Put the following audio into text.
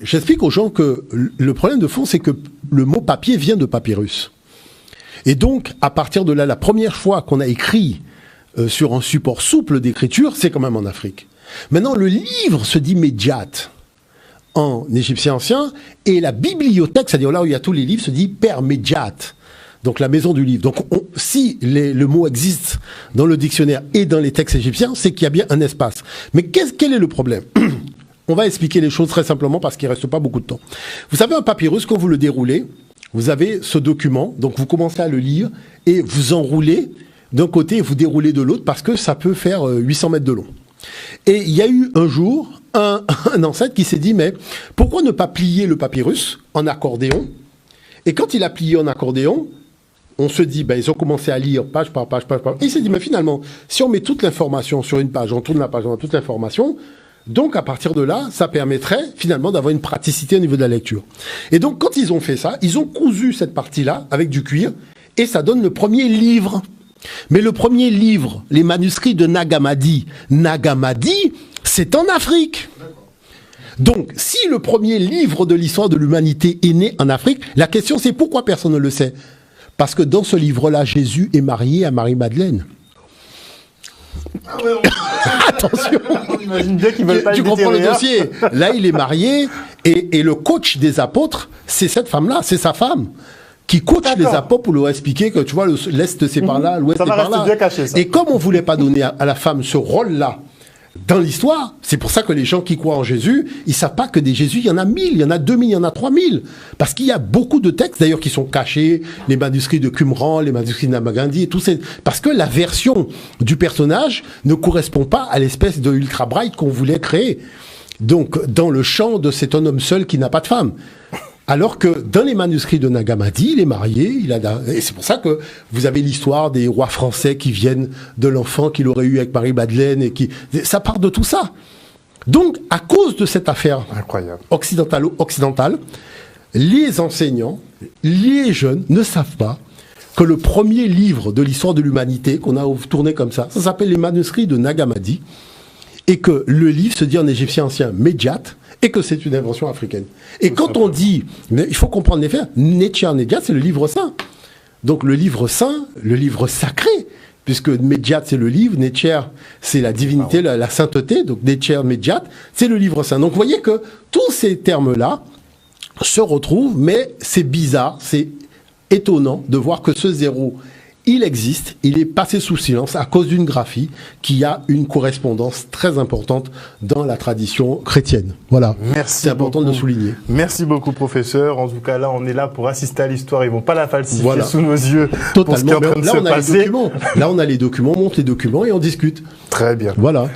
J'explique aux gens que le problème de fond, c'est que le mot papier vient de papyrus. Et donc, à partir de là, la première fois qu'on a écrit sur un support souple d'écriture, c'est quand même en Afrique. Maintenant, le livre se dit médiat en égyptien ancien, et la bibliothèque, c'est-à-dire là où il y a tous les livres, se dit per médiat. Donc la maison du livre. Donc si le mot existe dans le dictionnaire et dans les textes égyptiens, c'est qu'il y a bien un espace. Mais quel est le problème? On va expliquer les choses très simplement parce qu'il ne reste pas beaucoup de temps. Vous savez, un papyrus, quand vous le déroulez, vous avez ce document, donc vous commencez à le lire et vous enroulez d'un côté et vous déroulez de l'autre parce que ça peut faire 800 mètres de long. Et il y a eu un jour un ancêtre qui s'est dit, mais pourquoi ne pas plier le papyrus en accordéon? Et quand il a plié en accordéon, on se dit, ben, ils ont commencé à lire page par page, page par page. Et il s'est dit, mais finalement, si on met toute l'information sur une page, on tourne la page, on a toute l'information, donc à partir de là, ça permettrait finalement d'avoir une praticité au niveau de la lecture. Et donc quand ils ont fait ça, ils ont cousu cette partie-là avec du cuir, et ça donne le premier livre. Mais le premier livre, les manuscrits de Nag Hammadi, c'est en Afrique. Donc, si le premier livre de l'histoire de l'humanité est né en Afrique, la question c'est pourquoi personne ne le sait? Parce que dans ce livre-là, Jésus est marié à Marie-Madeleine. Ah ouais, attention, on imagine bien qu'ils veulent pas tu comprends le dossier. Là, il est marié et le coach des apôtres, c'est cette femme-là, c'est sa femme qui coach les apôtres pour leur expliquer que tu vois, l'Est c'est par là, l'Ouest c'est par là. Bien caché, ça. Et comme on voulait pas donner à la femme ce rôle-là dans l'histoire, c'est pour ça que les gens qui croient en Jésus, ils savent pas que des Jésus, il y en a 1000, il y en a 2000, il y en a 3000. Parce qu'il y a beaucoup de textes, d'ailleurs, qui sont cachés, les manuscrits de Qumran, les manuscrits de Nabagandi, et tout ça. Parce que la version du personnage ne correspond pas à l'espèce de Ultra Bright qu'on voulait créer. Donc, dans le champ de c'est un homme seul qui n'a pas de femme. Alors que dans les manuscrits de Nag Hammadi, il est marié, et c'est pour ça que vous avez l'histoire des rois français qui viennent de l'enfant qu'il aurait eu avec Marie-Madeleine, ça part de tout ça. Donc, à cause de cette affaire occidentale, les enseignants, les jeunes ne savent pas que le premier livre de l'histoire de l'humanité qu'on a tourné comme ça s'appelle les manuscrits de Nag Hammadi, et que le livre se dit en égyptien ancien Médiat, et que c'est une invention africaine. Et quand on dit, mais il faut comprendre les faits, Netcher Médiat, c'est le livre saint. Donc le livre saint, le livre sacré, puisque Médiat c'est le livre, Netcher c'est la divinité, la sainteté, donc Netcher Médiat, c'est le livre saint. Donc vous voyez que tous ces termes-là se retrouvent, mais c'est bizarre, c'est étonnant de voir que ce zéro, il existe, il est passé sous silence à cause d'une graphie qui a une correspondance très importante dans la tradition chrétienne. Voilà, c'est important de le souligner. Merci beaucoup, professeur. En tout cas, là, on est là pour assister à l'histoire. Ils vont pas la falsifier sous nos yeux. Totalement. Là, on a les documents. Là, on a les documents, on monte les documents et on discute. Très bien. Voilà.